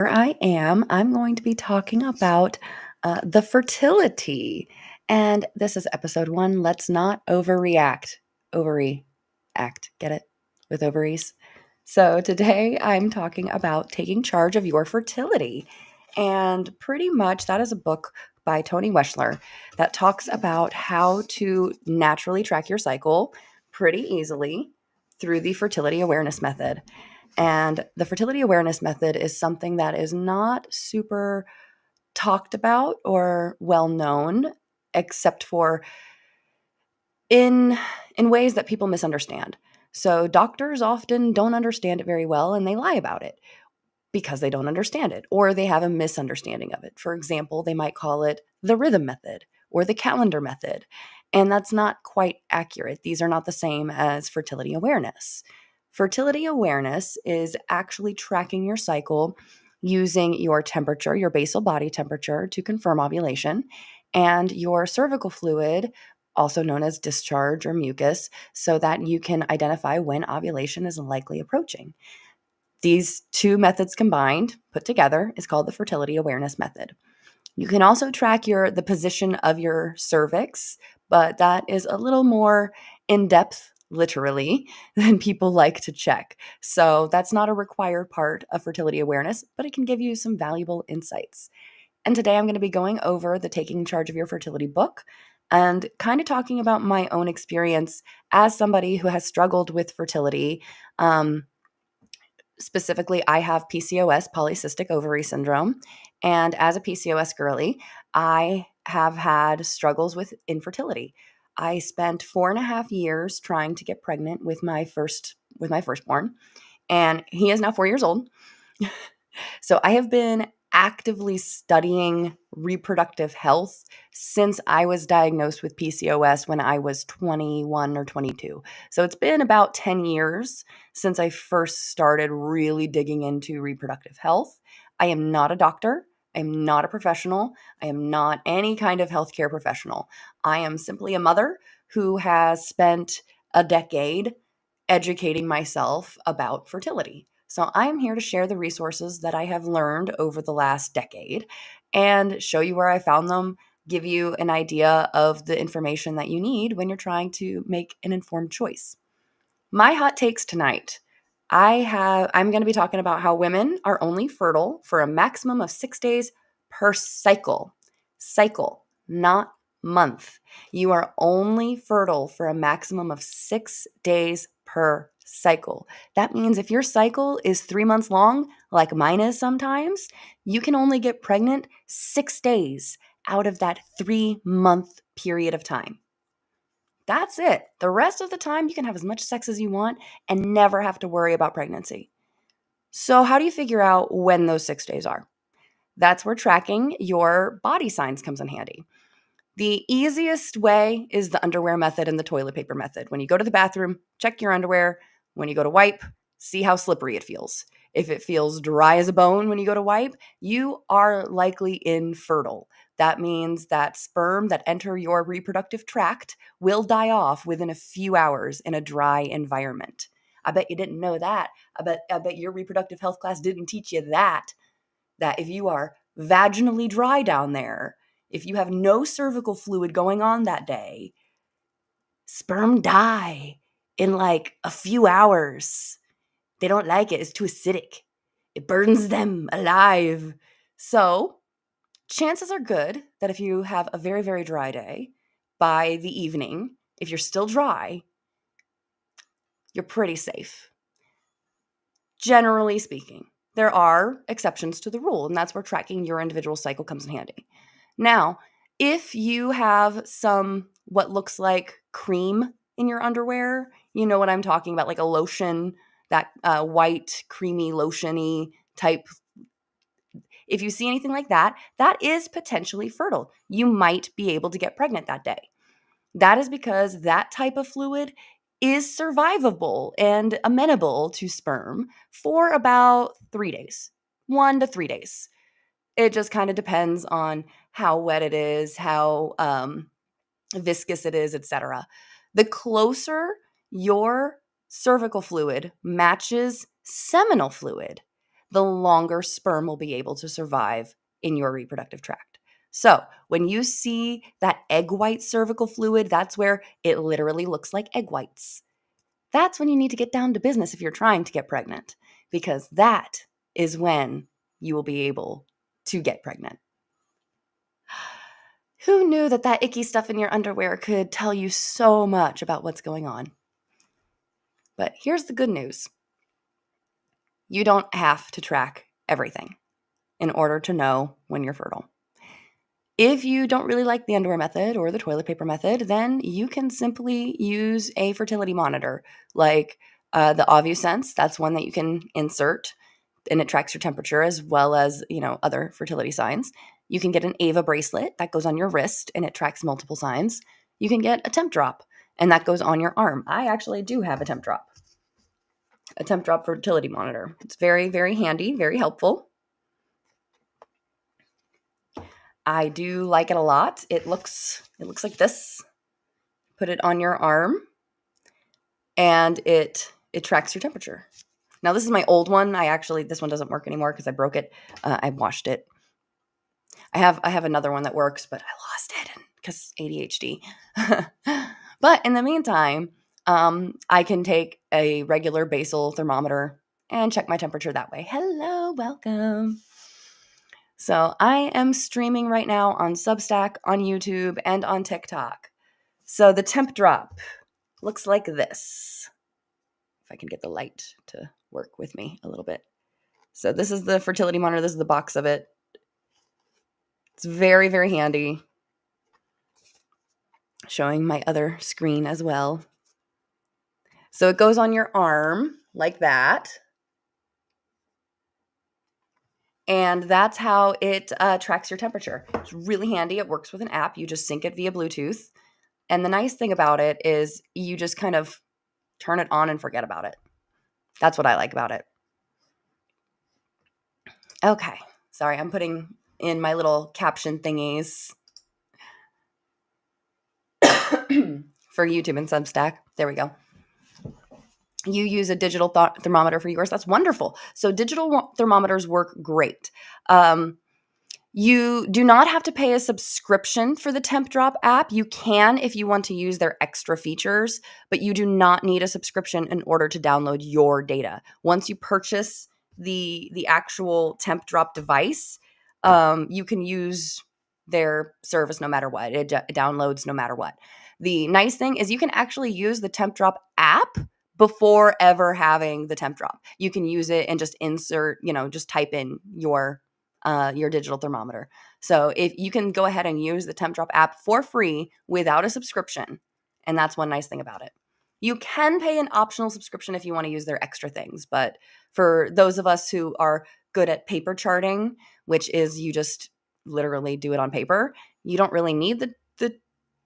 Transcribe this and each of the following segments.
I am. I'm going to be talking about the fertility. And this is episode 1. Let's not overreact. Ovary-Act. Get it? With ovaries. So today I'm talking about taking charge of your fertility. And pretty much that is a book by Tony Weschler that talks about how to naturally track your cycle pretty easily through the fertility awareness method. And the fertility awareness method is something that is not super talked about or well known, except for in ways that people misunderstand. So doctors often don't understand it very well and they lie about it because they don't understand it or they have a misunderstanding of it. For example, they might call it the rhythm method or the calendar method. And that's not quite accurate. These are not the same as fertility awareness. Fertility awareness is actually tracking your cycle using your temperature, your basal body temperature, to confirm ovulation, and your cervical fluid, also known as discharge or mucus, so that you can identify when ovulation is likely approaching. These two methods combined, put together, is called the fertility awareness method. You can also track the position of your cervix, but that is a little more in-depth, literally, than people like to check. So that's not a required part of fertility awareness, but it can give you some valuable insights. And today I'm going to be going over the Taking Charge of Your Fertility book and kind of talking about my own experience as somebody who has struggled with fertility. Specifically, I have PCOS, polycystic ovary syndrome. And as a PCOS girly, I have had struggles with infertility. I spent 4.5 years trying to get pregnant with my firstborn, and he is now 4 years old. So I have been actively studying reproductive health since I was diagnosed with PCOS when I was 21 or 22. So it's been about 10 years since I first started really digging into reproductive health. I am not a doctor. I am not a professional. I am not any kind of healthcare professional. I am simply a mother who has spent a decade educating myself about fertility. So I'm here to share the resources that I have learned over the last decade and show you where I found them, give you an idea of the information that you need when you're trying to make an informed choice. My hot takes tonight. I'm going to be talking about how women are only fertile for a maximum of 6 days per cycle. Cycle, not month. You are only fertile for a maximum of 6 days per cycle. That means if your cycle is 3 months long, like mine is sometimes, you can only get pregnant 6 days out of that 3-month period of time. That's it. The rest of the time, you can have as much sex as you want and never have to worry about pregnancy. So, how do you figure out when those 6 days are? That's where tracking your body signs comes in handy. The easiest way is the underwear method and the toilet paper method. When you go to the bathroom, check your underwear. When you go to wipe, see how slippery it feels. If it feels dry as a bone when you go to wipe, you are likely infertile. That means that sperm that enter your reproductive tract will die off within a few hours in a dry environment. I bet you didn't know that. I bet your reproductive health class didn't teach you that if you are vaginally dry down there, if you have no cervical fluid going on that day, sperm die in like a few hours. They don't like it. It's too acidic. It burns them alive. So, chances are good that if you have a very, very dry day, by the evening, if you're still dry, you're pretty safe. Generally speaking, there are exceptions to the rule, and that's where tracking your individual cycle comes in handy. Now, if you have some what looks like cream in your underwear, you know what I'm talking about, like a lotion, that white, creamy, lotiony type. If you see anything like that, that is potentially fertile. You might be able to get pregnant that day. That is because that type of fluid is survivable and amenable to sperm for about 3 days, 1 to 3 days. It just kind of depends on how wet it is, how viscous it is, etc. The closer your cervical fluid matches seminal fluid, the longer sperm will be able to survive in your reproductive tract. So when you see that egg white cervical fluid, that's where it literally looks like egg whites. That's when you need to get down to business if you're trying to get pregnant, because that is when you will be able to get pregnant. Who knew that that icky stuff in your underwear could tell you so much about what's going on? But here's the good news. You don't have to track everything in order to know when you're fertile. If you don't really like the underwear method or the toilet paper method, then you can simply use a fertility monitor like the OvuSense. That's one that you can insert and it tracks your temperature as well as, other fertility signs. You can get an Ava bracelet that goes on your wrist and it tracks multiple signs. You can get a temp drop and that goes on your arm. I actually do have a temp drop fertility monitor. It's very, very handy, very helpful. I do like it a lot. It looks like this. Put it on your arm and it tracks your temperature. Now this is my old one. This one doesn't work anymore because I broke it. I washed it. I have another one that works, but I lost it because ADHD. But in the meantime, I can take a regular basal thermometer and check my temperature that way. Hello, welcome. So I am streaming right now on Substack, on YouTube, and on TikTok. So the temp drop looks like this. If I can get the light to work with me a little bit. So this is the fertility monitor. This is the box of it. It's very, very handy. Showing my other screen as well. So it goes on your arm like that. And that's how it tracks your temperature. It's really handy. It works with an app. You just sync it via Bluetooth. And the nice thing about it is you just kind of turn it on and forget about it. That's what I like about it. Okay. Sorry, I'm putting in my little caption thingies for YouTube and Substack. There we go. You use a digital thermometer for yours. That's wonderful. So digital thermometers work great. You do not have to pay a subscription for the Temp Drop app. You can if you want to use their extra features, but you do not need a subscription in order to download your data. Once you purchase the actual Temp Drop device, you can use their service no matter what. It downloads no matter what. The nice thing is you can actually use the Temp Drop app before ever having the Temp Drop. You can use it and just insert, just type in your digital thermometer. So if you can go ahead and use the Temp Drop app for free without a subscription, and that's one nice thing about it. You can pay an optional subscription if you want to use their extra things, but for those of us who are good at paper charting, which is you just literally do it on paper, you don't really need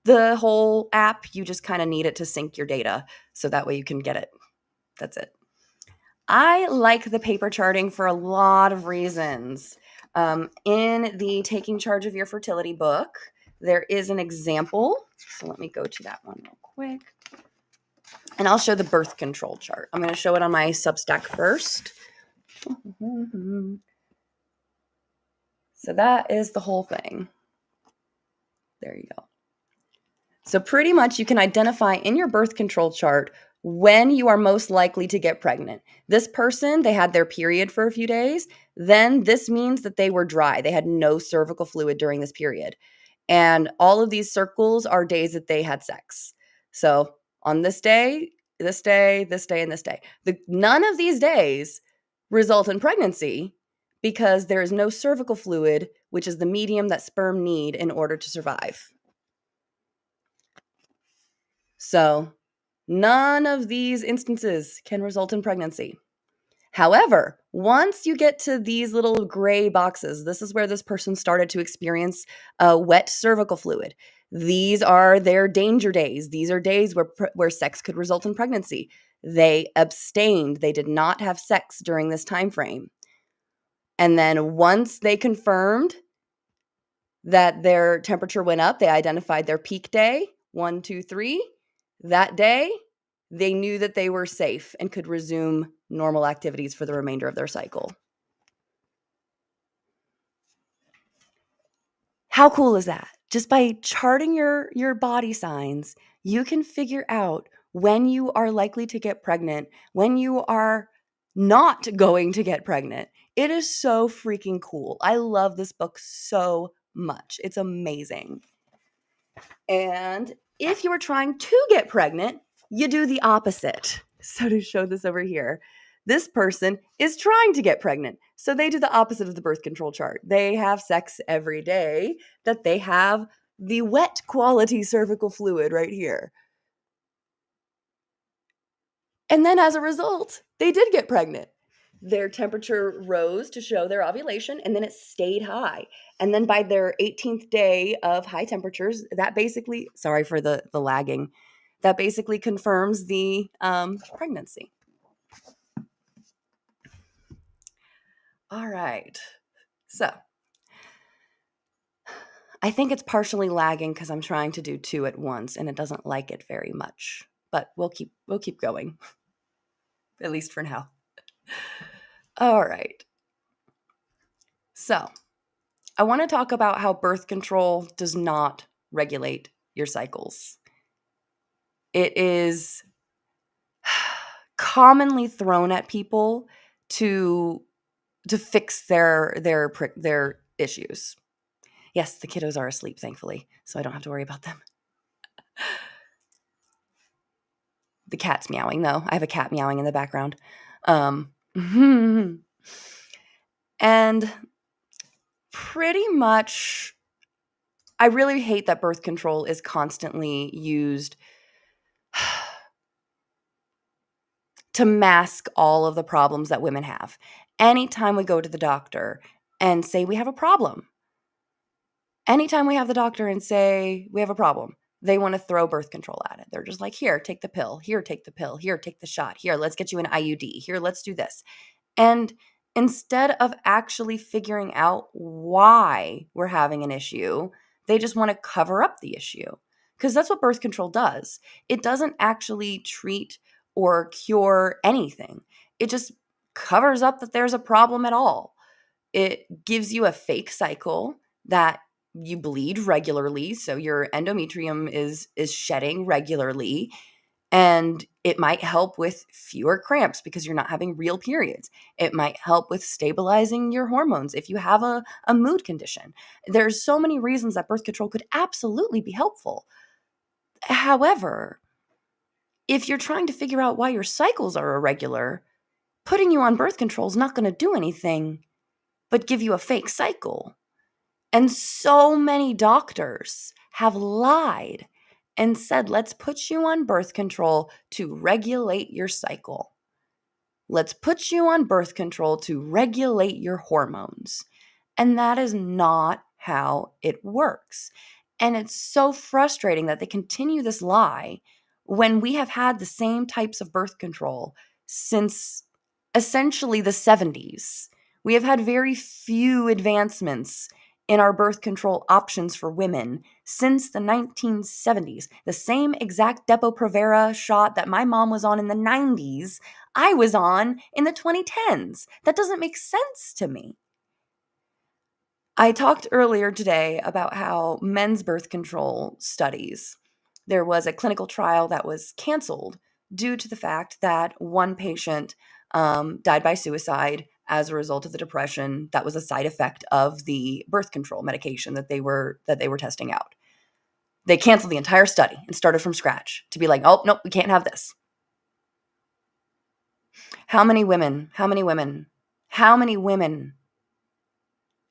the whole app. You just kind of need it to sync your data so that way you can get it. That's it. I like the paper charting for a lot of reasons. In the Taking Charge of Your Fertility book, there is an example. So let me go to that one real quick. And I'll show the birth control chart. I'm going to show it on my Substack first. So that is the whole thing. There you go. So pretty much you can identify in your birth control chart when you are most likely to get pregnant. This person, they had their period for a few days. Then this means that they were dry. They had no cervical fluid during this period. And all of these circles are days that they had sex. So on this day, this day, this day, and this day. None of these days result in pregnancy because there is no cervical fluid, which is the medium that sperm need in order to survive. So none of these instances can result in pregnancy. However, once you get to these little gray boxes, this is where this person started to experience wet cervical fluid. These are their danger days. These are days where sex could result in pregnancy. They abstained. They did not have sex during this time frame. And then once they confirmed that their temperature went up, they identified their peak day, 1, 2, 3. That day, they knew that they were safe and could resume normal activities for the remainder of their cycle. How cool is that? Just by charting your body signs, you can figure out when you are likely to get pregnant, when you are not going to get pregnant. It is so freaking cool. I love this book so much. It's amazing. And if you are trying to get pregnant, you do the opposite. So to show this over here, this person is trying to get pregnant. So they do the opposite of the birth control chart. They have sex every day that they have the wet quality cervical fluid right here. And then as a result, they did get pregnant. Their temperature rose to show their ovulation, and then it stayed high. And then by their 18th day of high temperatures, that basically, sorry for the lagging, that basically confirms the pregnancy. All right. So I think it's partially lagging because I'm trying to do two at once, and it doesn't like it very much. But we'll keep going, at least for now. All right. So I want to talk about how birth control does not regulate your cycles. It is commonly thrown at people to fix their issues. Yes, the kiddos are asleep, thankfully, so I don't have to worry about them. The cat's meowing, though. I have a cat meowing in the background. And pretty much, I really hate that birth control is constantly used to mask all of the problems that women have. Anytime we go to the doctor and say we have a problem, anytime we have the doctor and say we have a problem, they want to throw birth control at it. They're just like, here, take the pill. Here, take the pill. Here, take the shot. Here, let's get you an IUD. Here, let's do this. And instead of actually figuring out why we're having an issue, they just want to cover up the issue. Because that's what birth control does. It doesn't actually treat or cure anything. It just covers up that there's a problem at all. It gives you a fake cycle that you bleed regularly, so your endometrium is shedding regularly, and it might help with fewer cramps because you're not having real periods. It might help with stabilizing your hormones if you have a mood condition. There's so many reasons that birth control could absolutely be helpful. However, if you're trying to figure out why your cycles are irregular, putting you on birth control is not going to do anything but give you a fake cycle. And so many doctors have lied and said, let's put you on birth control to regulate your cycle. Let's put you on birth control to regulate your hormones. And that is not how it works. And it's so frustrating that they continue this lie when we have had the same types of birth control since essentially the 70s. We have had very few advancements in our birth control options for women since the 1970s. The same exact Depo-Provera shot that my mom was on in the 90s, I was on in the 2010s. That doesn't make sense to me. I talked earlier today about how men's birth control studies, there was a clinical trial that was canceled due to the fact that one patient died by suicide as a result of the depression that was a side effect of the birth control medication that they were testing out. They canceled the entire study and started from scratch to be like, oh, nope, we can't have this. How many women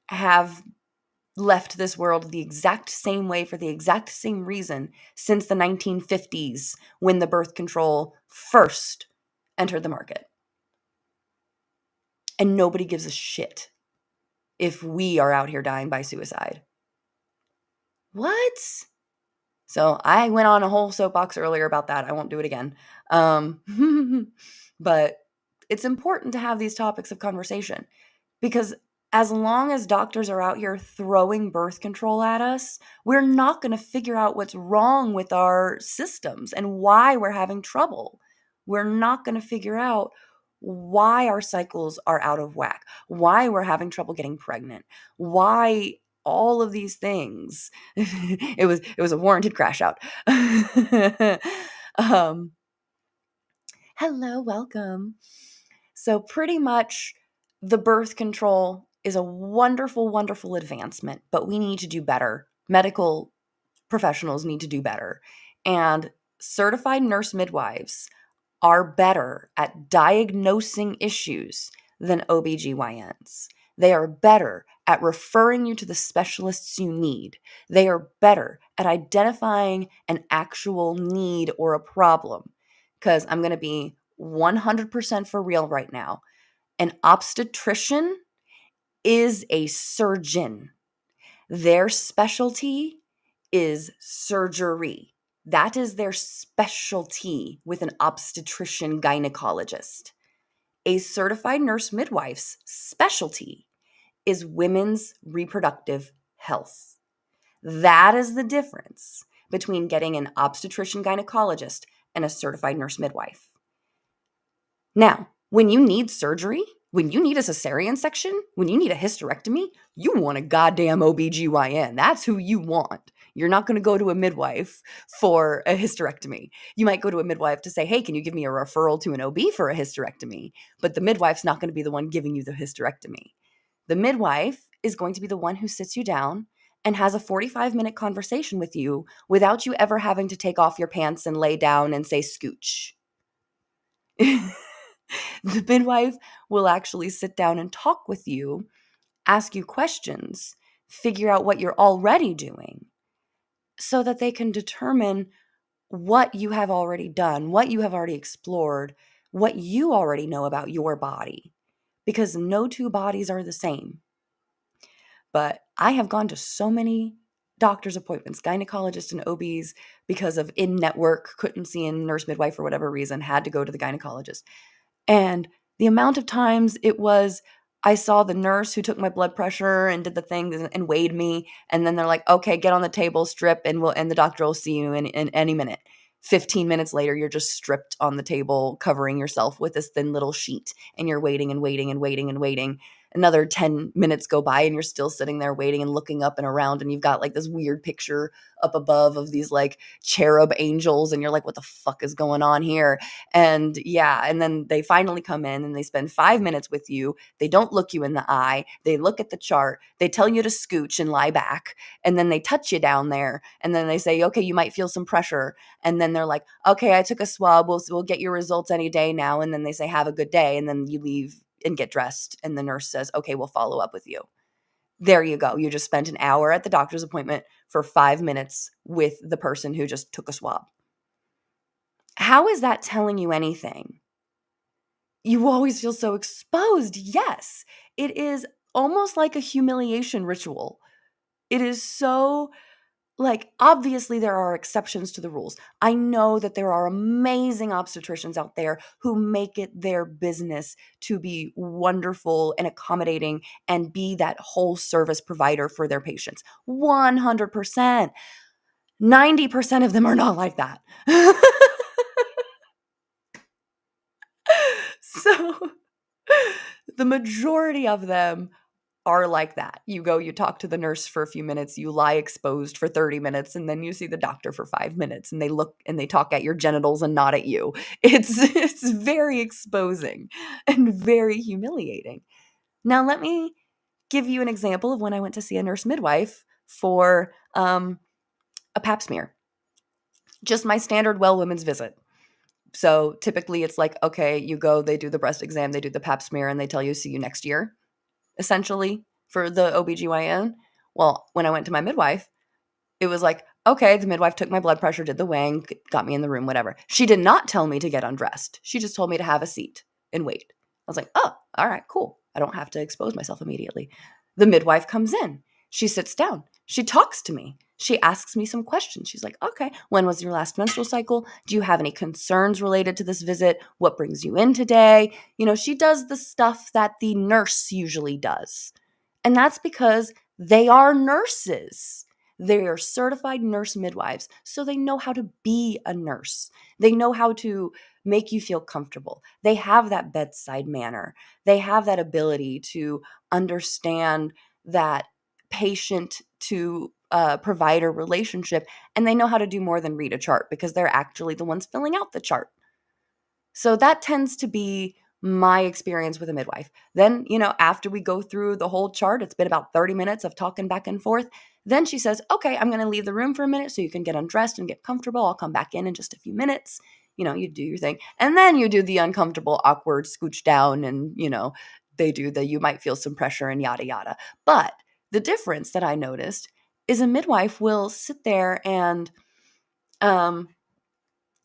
have left this world the exact same way for the exact same reason since the 1950s when the birth control first entered the market? And nobody gives a shit if we are out here dying by suicide. What? So I went on a whole soapbox earlier about that. I won't do it again. But it's important to have these topics of conversation because as long as doctors are out here throwing birth control at us, we're not going to figure out what's wrong with our systems and why we're having trouble. We're not going to figure out why our cycles are out of whack, why we're having trouble getting pregnant, why all of these things. It was a warranted crash out. um, Hello, welcome. So pretty much the birth control is a wonderful, wonderful advancement, but we need to do better. Medical professionals need to do better. And certified nurse midwives are better at diagnosing issues than OBGYNs. They are better at referring you to the specialists you need. They are better at identifying an actual need or a problem. Because I'm going to be 100% for real right now. An obstetrician is a surgeon. Their specialty is surgery. That is their specialty with an obstetrician gynecologist. A certified nurse midwife's specialty is women's reproductive health. That is the difference between getting an obstetrician gynecologist and a certified nurse midwife. Now, when you need surgery, when you need a cesarean section, when you need a hysterectomy, you want a goddamn OBGYN. That's who you want. You're not going to go to a midwife for a hysterectomy. You might go to a midwife to say, hey, can you give me a referral to an OB for a hysterectomy? But the midwife's not going to be the one giving you the hysterectomy. The midwife is going to be the one who sits you down and has a 45-minute conversation with you without you ever having to take off your pants and lay down and say scooch. The midwife will actually sit down and talk with you, ask you questions, figure out what you're already doing so that they can determine what you have already done, what you have already explored, what you already know about your body, because no two bodies are the same. But I have gone to so many doctor's appointments, gynecologists and OBs, because of in-network, couldn't see a nurse midwife for whatever reason, had to go to the gynecologist. And the amount of times it was, I saw the nurse who took my blood pressure and did the thing and weighed me. And then they're like, okay, get on the table, strip, and the doctor will see you in any minute. 15 minutes later, you're just stripped on the table, covering yourself with this thin little sheet. And you're waiting and waiting and waiting and waiting. Another 10 minutes go by and you're still sitting there waiting and looking up and around. And you've got like this weird picture up above of these like cherub angels. And you're like, what the fuck is going on here? And yeah, and then they finally come in and they spend 5 minutes with you. They don't look you in the eye. They look at the chart. They tell you to scooch and lie back. And then they touch you down there. And then they say, okay, you might feel some pressure. And then they're like, okay, I took a swab. We'll get your results any day now. And then they say, have a good day. And then you leave and get dressed. And the nurse says, okay, we'll follow up with you. There you go. You just spent an hour at the doctor's appointment for 5 minutes with the person who just took a swab. How is that telling you anything? You always feel so exposed. Yes, it is almost like a humiliation ritual. It is so, like, obviously there are exceptions to the rules. I know that there are amazing obstetricians out there who make it their business to be wonderful and accommodating and be that whole service provider for their patients. 100%. 90% of them are not like that. So the majority of them are like that. You go, you talk to the nurse for a few minutes, you lie exposed for 30 minutes, and then you see the doctor for 5 minutes and they look and they talk at your genitals and not at you. It's very exposing and very humiliating. Now let me give you an example of when I went to see a nurse midwife for a pap smear. Just my standard well women's visit. So typically it's like, okay, you go, they do the breast exam, they do the pap smear, and they tell you, see you next year, essentially, for the OBGYN. Well, when I went to my midwife, it was like, okay, the midwife took my blood pressure, did the weighing, got me in the room, whatever. She did not tell me to get undressed. She just told me to have a seat and wait. I was like, oh, all right, cool. I don't have to expose myself immediately. The midwife comes in. She sits down. She talks to me. She asks me some questions. She's like, okay, when was your last menstrual cycle? Do you have any concerns related to this visit? What brings you in today? You know, she does the stuff that the nurse usually does. And that's because they are nurses. They are certified nurse midwives, so they know how to be a nurse. They know how to make you feel comfortable. They have that bedside manner. They have that ability to understand that patient to provider relationship, and they know how to do more than read a chart because they're actually the ones filling out the chart. So that tends to be my experience with a midwife. Then, after we go through the whole chart, it's been about 30 minutes of talking back and forth. Then she says, okay, I'm going to leave the room for a minute so you can get undressed and get comfortable. I'll come back in just a few minutes. You do your thing. And then you do the uncomfortable, awkward scooch down and, they do the you might feel some pressure and yada, yada. But the difference that I noticed is a midwife will sit there and um,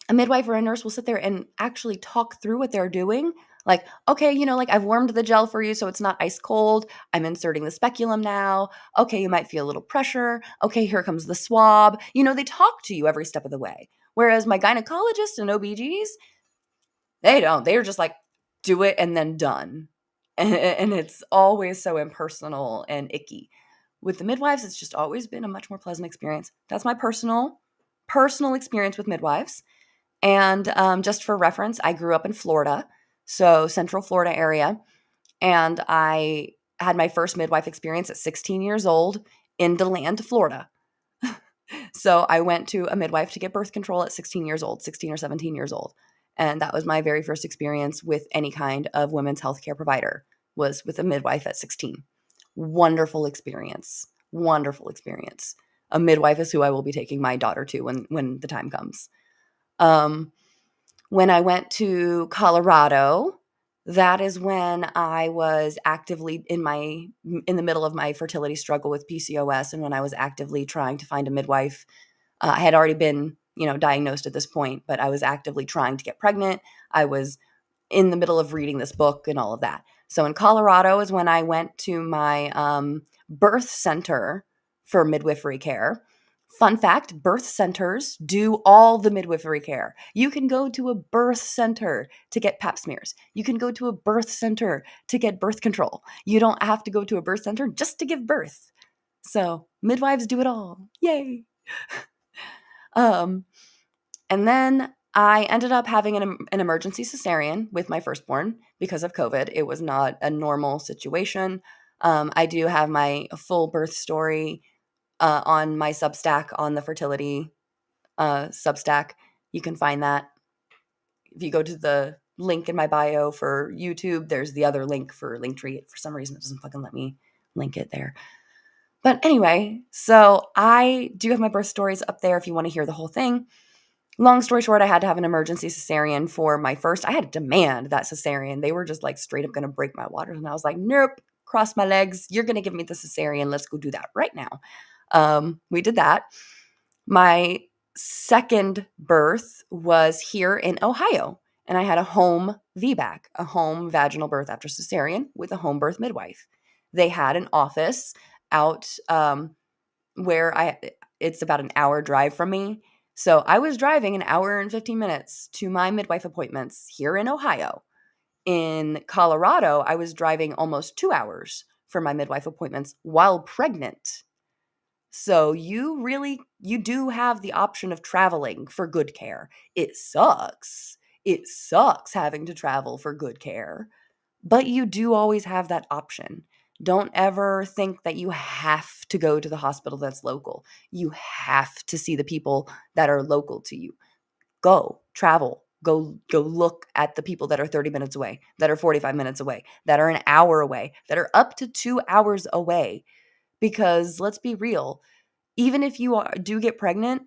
a midwife or a nurse will sit there and actually talk through what they're doing. Like, okay, like I've warmed the gel for you so it's not ice cold. I'm inserting the speculum now. Okay, you might feel a little pressure. Okay, here comes the swab. They talk to you every step of the way. Whereas my gynecologists and OBGs, they don't. They're just like, do it and then done. And it's always so impersonal and icky. With the midwives, it's just always been a much more pleasant experience. That's my personal experience with midwives. And just for reference, I grew up in Florida, so Central Florida area, and I had my first midwife experience at 16 years old in DeLand, Florida. So I went to a midwife to get birth control at 16 years old, 16 or 17 years old. And that was my very first experience with any kind of women's healthcare provider, was with a midwife at 16. Wonderful experience. Wonderful experience. A midwife is who I will be taking my daughter to when the time comes. When I went to Colorado, that is when I was actively in the middle of my fertility struggle with PCOS, and when I was actively trying to find a midwife. I had already been, diagnosed at this point, but I was actively trying to get pregnant. I was in the middle of reading this book and all of that. So in Colorado is when I went to my birth center for midwifery care. Fun fact, birth centers do all the midwifery care. You can go to a birth center to get pap smears. You can go to a birth center to get birth control. You don't have to go to a birth center just to give birth. So midwives do it all. Yay. Um, and then I ended up having an emergency cesarean with my firstborn because of COVID. It was not a normal situation. I do have my full birth story on my Substack, on the fertility Substack. You can find that. If you go to the link in my bio for YouTube, there's the other link for Linktree. For some reason, it doesn't fucking let me link it there. But anyway, so I do have my birth stories up there if you want to hear the whole thing. Long story short, I had to have an emergency cesarean for my first. I had to demand that cesarean. They were just like straight up going to break my waters. And I was like, nope, cross my legs. You're going to give me the cesarean. Let's go do that right now. We did that. My second birth was here in Ohio. And I had a home VBAC, a home vaginal birth after cesarean with a home birth midwife. They had an office out where it's about an hour drive from me. So I was driving an hour and 15 minutes to my midwife appointments here in Ohio. In Colorado, I was driving almost 2 hours for my midwife appointments while pregnant. So you do have the option of traveling for good care. It sucks. It sucks having to travel for good care, but you do always have that option. Don't ever think that you have to go to the hospital that's local. You have to see the people that are local to you. Go, travel, go look at the people that are 30 minutes away, that are 45 minutes away, that are an hour away, that are up to 2 hours away. Because let's be real, even if you do get pregnant,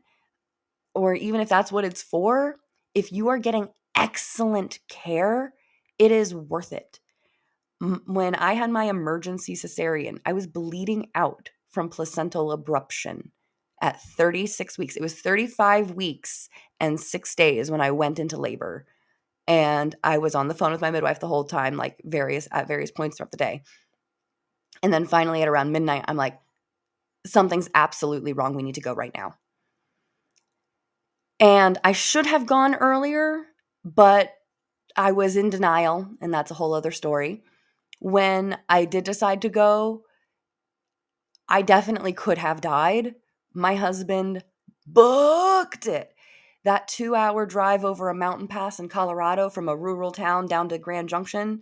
or even if that's what it's for, if you are getting excellent care, it is worth it. When I had my emergency cesarean, I was bleeding out from placental abruption at 36 weeks. It was 35 weeks and 6 days when I went into labor. And I was on the phone with my midwife the whole time, like at various points throughout the day. And then finally at around midnight, I'm like, something's absolutely wrong. We need to go right now. And I should have gone earlier, but I was in denial, and that's a whole other story. When I did decide to go, I definitely could have died. My husband booked it. That 2-hour drive over a mountain pass in Colorado from a rural town down to Grand Junction.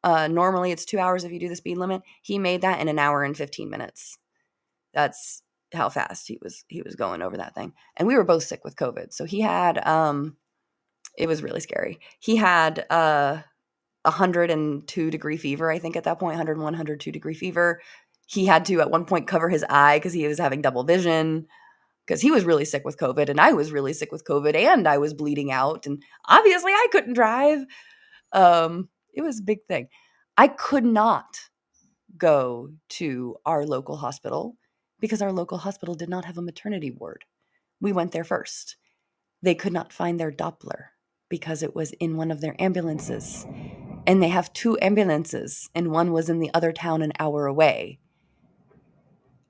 Normally it's 2 hours if you do the speed limit. He made that in an hour and 15 minutes. That's how fast he was going over that thing. And we were both sick with COVID. So he had it was really scary. He had 102-degree fever, I think at that point, 101, 102-degree fever. He had to at one point cover his eye because he was having double vision because he was really sick with COVID and I was really sick with COVID and I was bleeding out and obviously I couldn't drive. It was a big thing. I could not go to our local hospital because our local hospital did not have a maternity ward. We went there first. They could not find their Doppler because it was in one of their ambulances. And they have 2 ambulances, and one was in the other town an hour away.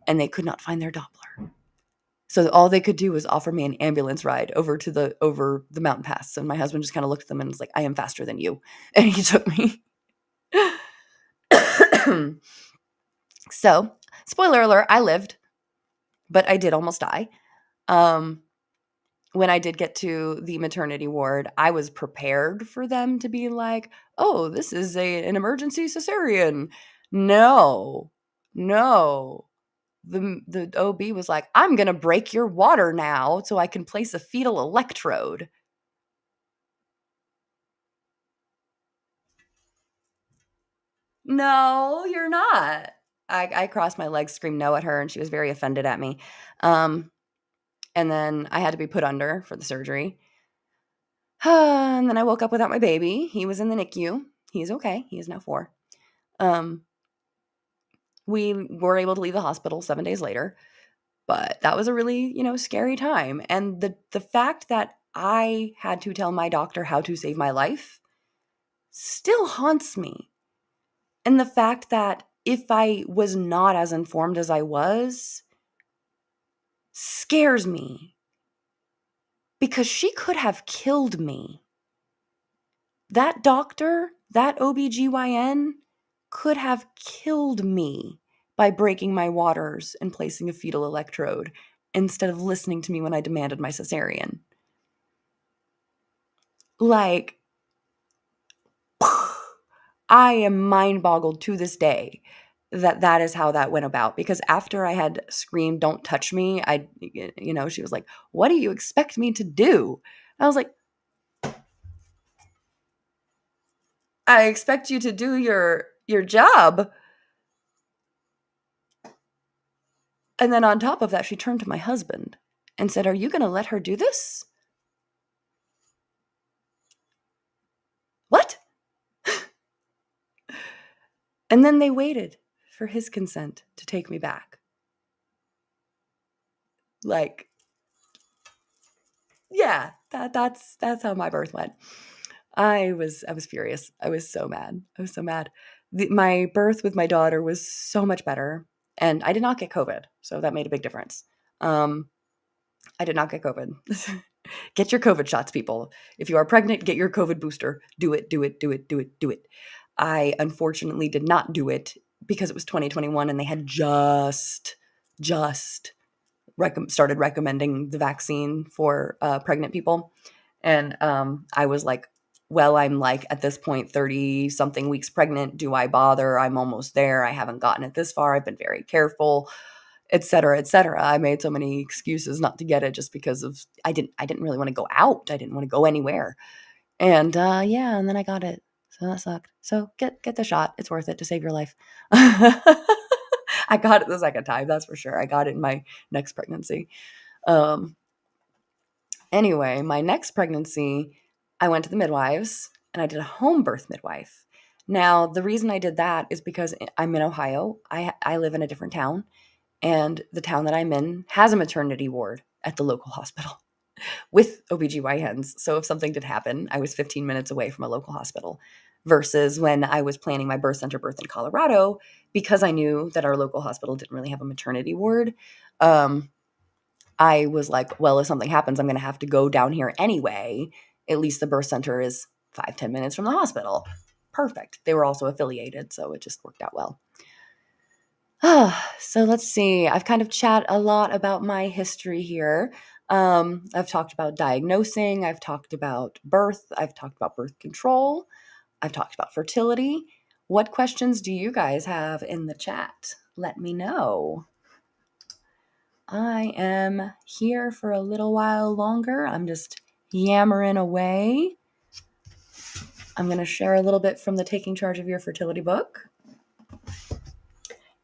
And they could not find their Doppler. So all they could do was offer me an ambulance ride over the mountain pass. And my husband just kind of looked at them and was like, I am faster than you. And he took me. So, spoiler alert, I lived, but I did almost die. When I did get to the maternity ward, I was prepared for them to be like, oh, this is an emergency cesarean. No. The OB was like, I'm going to break your water now so I can place a fetal electrode. No, you're not. I crossed my legs, screamed no at her, and she was very offended at me. And then I had to be put under for the surgery. And then I woke up without my baby. He was in the NICU. He's okay. He is now 4. We were able to leave the hospital 7 days later, but that was a really, scary time. And the fact that I had to tell my doctor how to save my life still haunts me. And the fact that if I was not as informed as I was, scares me. Because she could have killed me. That doctor, that OBGYN, could have killed me by breaking my waters and placing a fetal electrode instead of listening to me when I demanded my cesarean. Like, I am mind-boggled to this day that is how that went about. Because after I had screamed, don't touch me, she was like, what do you expect me to do? I was like, I expect you to do your job. And then on top of that, she turned to my husband and said, are you going to let her do this? What? And then they waited for his consent to take me back. Like, yeah, that's how my birth went. I was furious. I was so mad. My birth with my daughter was so much better, and I did not get COVID, so that made a big difference. I did not get COVID. Get your COVID shots, people. If you are pregnant, get your COVID booster. Do it. I unfortunately did not do it because it was 2021 and they had just started recommending the vaccine for pregnant people. And I was like, well, I'm like at this point 30 something weeks pregnant. Do I bother? I'm almost there. I haven't gotten it this far. I've been very careful, et cetera, et cetera. I made so many excuses not to get it just because of I didn't really want to go out. I didn't want to go anywhere. And and then I got it. So that sucked. So get the shot. It's worth it to save your life. I got it the second time, that's for sure. I got it in my next pregnancy. Anyway, my next pregnancy, I went to the midwives and I did a home birth midwife. Now, the reason I did that is because I'm in Ohio. I live in a different town, and the town that I'm in has a maternity ward at the local hospital with OBGYNs. So if something did happen, I was 15 minutes away from a local hospital versus when I was planning my birth center birth in Colorado, because I knew that our local hospital didn't really have a maternity ward. I was like, well, if something happens, I'm going to have to go down here anyway. At least the birth center is 5-10 minutes from the hospital. Perfect. They were also affiliated, so it just worked out well. So let's see. I've kind of chat a lot about my history here. I've talked about diagnosing. I've talked about birth. I've talked about birth control. I've talked about fertility. What questions do you guys have in the chat? Let me know. I am here for a little while longer. I'm just yammering away. I'm going to share a little bit from the Taking Charge of Your Fertility book.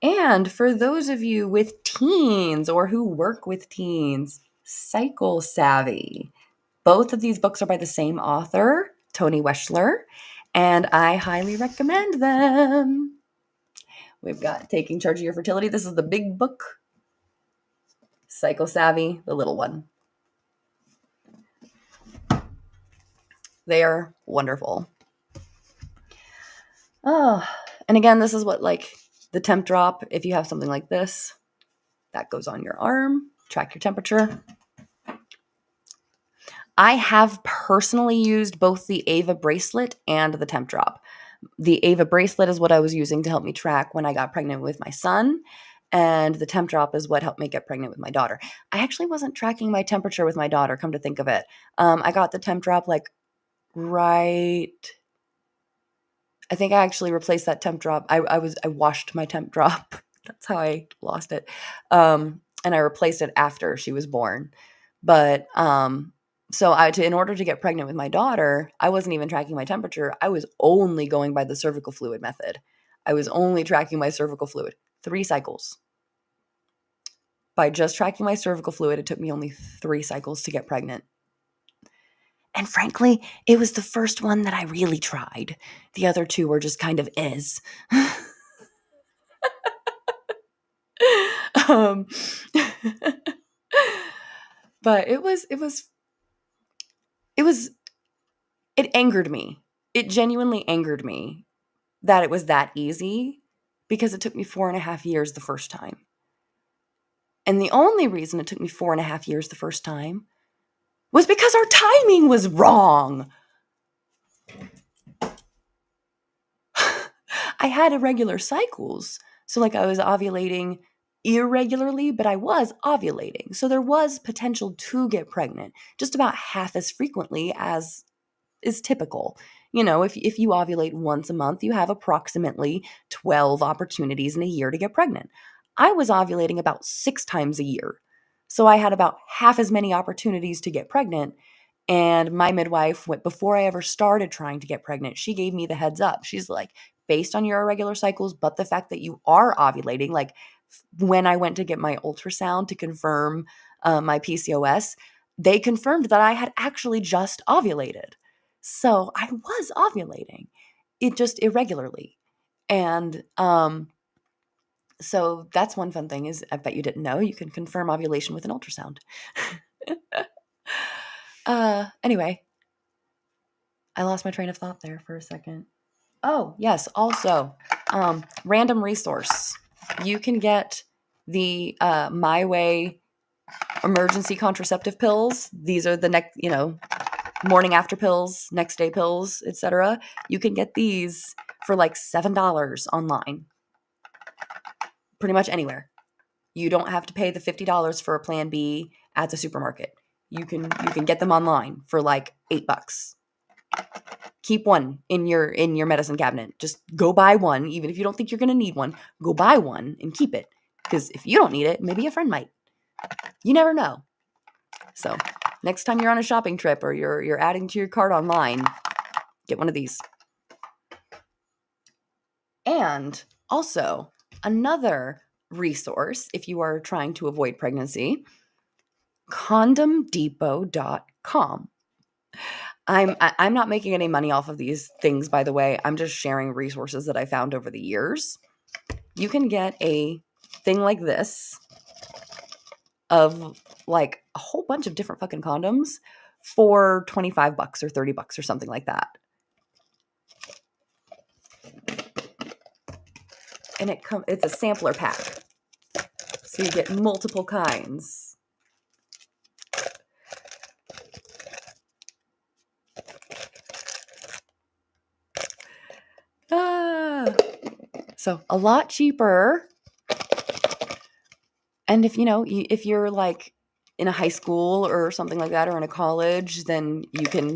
And for those of you with teens or who work with teens, Cycle Savvy. Both of these books are by the same author, Tony Weschler, and I highly recommend them. We've got Taking Charge of Your Fertility. This is the big book. Cycle Savvy, the little one. They are wonderful. Oh, and again, this is what like the temp drop, if you have something like this, that goes on your arm, track your temperature. I have personally used both the Ava bracelet and the temp drop. The Ava bracelet is what I was using to help me track when I got pregnant with my son, and the temp drop is what helped me get pregnant with my daughter. I actually wasn't tracking my temperature with my daughter, come to think of it. I got the temp drop like right. I think I actually replaced that temp drop. I washed my temp drop. That's how I lost it. And I replaced it after she was born. But so in order to get pregnant with my daughter, I wasn't even tracking my temperature. I was only going by the cervical fluid method. I was only tracking my cervical fluid. 3 cycles. By just tracking my cervical fluid, it took me only 3 cycles to get pregnant. And frankly, it was the first one that I really tried. The other 2 were just kind of is. But it angered me. It genuinely angered me that it was that easy because it took me 4.5 years the first time. And the only reason it took me 4.5 years the first time was because our timing was wrong. I had irregular cycles. So like I was ovulating irregularly, but I was ovulating. So there was potential to get pregnant, just about half as frequently as is typical. You know, if you ovulate once a month, you have approximately 12 opportunities in a year to get pregnant. I was ovulating about 6 times a year. So I had about half as many opportunities to get pregnant. And my midwife, before I ever started trying to get pregnant, she gave me the heads up. She's like, based on your irregular cycles, but the fact that you are ovulating, like when I went to get my ultrasound to confirm my PCOS, they confirmed that I had actually just ovulated. So I was ovulating, it just irregularly. And so that's one fun thing is I bet you didn't know you can confirm ovulation with an ultrasound. Anyway, I lost my train of thought there for a second. Oh, yes. Also, random resource. You can get the My Way emergency contraceptive pills. These are the next, morning after pills, next day pills, etc. You can get these for like $7 online. Pretty much anywhere. You don't have to pay the $50 for a Plan B at the supermarket. You can get them online for like $8. Keep one in your medicine cabinet. Just go buy one, even if you don't think you're going to need one. Go buy one and keep it, because if you don't need it, maybe a friend might. You never know. So next time you're on a shopping trip or you're adding to your cart online, get one of these. And also another resource if you are trying to avoid pregnancy, condomdepot.com. I'm not making any money off of these things, by the way. I'm just sharing resources that I found over the years. You can get a thing like this of like a whole bunch of different fucking condoms for $25 or $30 or something like that. And it's a sampler pack. So you get multiple kinds. So a lot cheaper. And if you're like in a high school or something like that, or in a college, then you can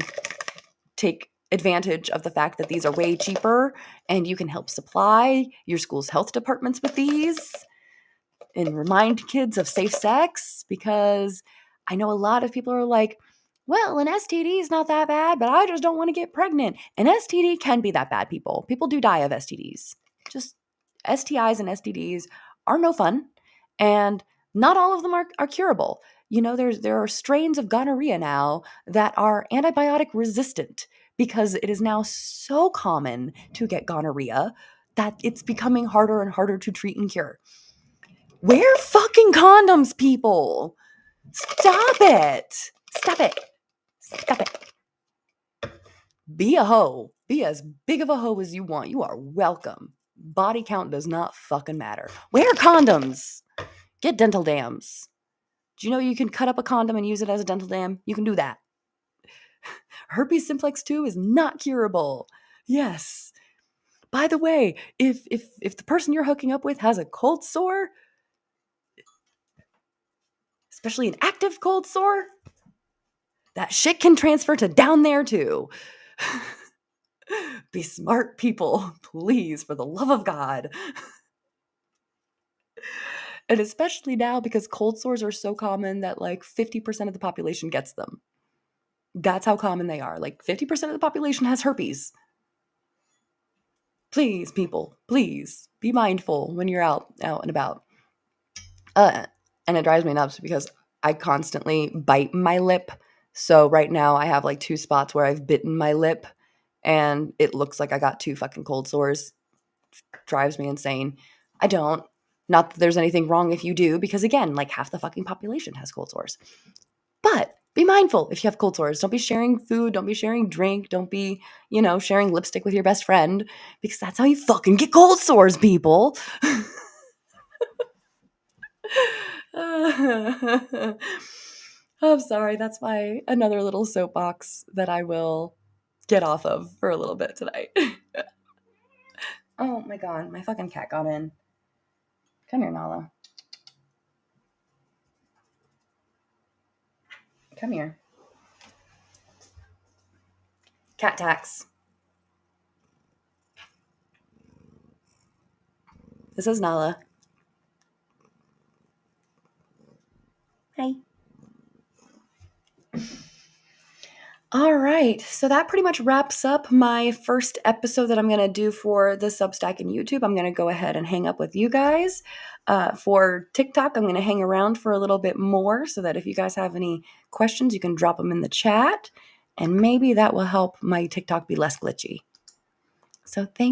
take advantage of the fact that these are way cheaper and you can help supply your school's health departments with these. and remind kids of safe sex, because I know a lot of people are like, well, an STD is not that bad, but I just don't want to get pregnant. An STD can be that bad, people. People do die of STDs. Just STIs and STDs are no fun, and not all of them are curable. There are strains of gonorrhea now that are antibiotic resistant because it is now so common to get gonorrhea that it's becoming harder and harder to treat and cure. Wear fucking condoms, people. Stop it. Stop it. Stop it. Be a hoe. Be as big of a hoe as you want. You are welcome. Body count does not fucking matter. Wear condoms. Get dental dams. Do you know you can cut up a condom and use it as a dental dam? You can do that. Herpes simplex 2 is not curable. Yes. By the way, if the person you're hooking up with has a cold sore, especially an active cold sore, that shit can transfer to down there too. Be smart, people. Please, for the love of God. And especially now, because cold sores are so common that like 50% of the population gets them. That's how common they are. Like 50% of the population has herpes. Please, people, please be mindful when you're out and about. And it drives me nuts because I constantly bite my lip. So right now I have like 2 spots where I've bitten my lip and it looks like I got 2 fucking cold sores. Drives me insane. I don't. Not that there's anything wrong if you do, because again, like half the fucking population has cold sores. But be mindful if you have cold sores. Don't be sharing food. Don't be sharing drink. Don't be, sharing lipstick with your best friend, because that's how you fucking get cold sores, people. I'm sorry. That's another little soapbox that I will get off of for a little bit tonight. Oh my God. My fucking cat got in. Come here, Nala. Come here. Cat tax. This is Nala. Hi. All right. So that pretty much wraps up my first episode that I'm going to do for the Substack and YouTube. I'm going to go ahead and hang up with you guys. For TikTok, I'm going to hang around for a little bit more so that if you guys have any questions, you can drop them in the chat. And maybe that will help my TikTok be less glitchy. So thank